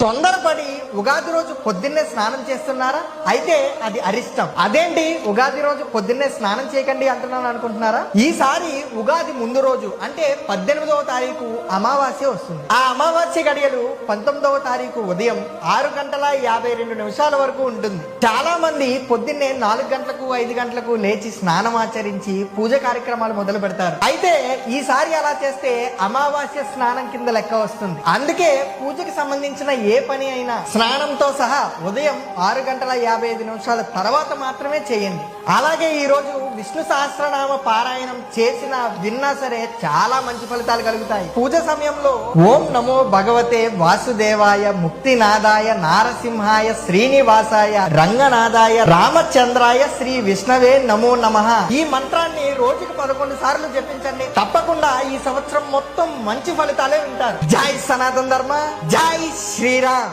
తొందరపడి ఉగాది రోజు పొద్దున్నే స్నానం చేస్తున్నారా? అయితే అది అరిష్టం. అదేంటి ఉగాది రోజు పొద్దున్నే స్నానం చేయకండి అంటున్నాను అనుకుంటున్నారా? ఈసారి ఉగాది ముందు రోజు అంటే 18వ తారీఖు అమావాస్య వస్తుంది. ఆ అమావాస్య గడియలు 19వ తారీఖు ఉదయం 6:52 వరకు ఉంటుంది. చాలా మంది పొద్దున్నే 4 గంటలకు 5 గంటలకు లేచి స్నానం ఆచరించి పూజ కార్యక్రమాలు మొదలు పెడతారు. అయితే ఈసారి అలా చేస్తే అమావాస్య స్నానం కింద లెక్క వస్తుంది. అందుకే పూజకి సంబంధించిన ఏ పని అయినా స్నానంతో సహా ఉదయం 6:55 తర్వాత మాత్రమే చేయండి. అలాగే ఈ రోజు విష్ణు సహస్రనామ పారాయణం విన్నా సరే చాలా మంచి ఫలితాలు కలుగుతాయి. పూజ సమయంలో ఓం నమో భగవతే వాసుదేవాయ ముక్తినాదాయ నారసింహాయ శ్రీనివాసాయ రంగనాథాయ రామచంద్రాయ శ్రీ విష్ణవే నమో నమః ఈ మంత్రాన్ని రోజుకి 11 సార్లు జపించండి. తప్పకుండా ఈ సంవత్సరం మొత్తం మంచి ఫలితాలే ఉంటారు. జై సనాతన ధర్మ, జై శ్రీరామ్.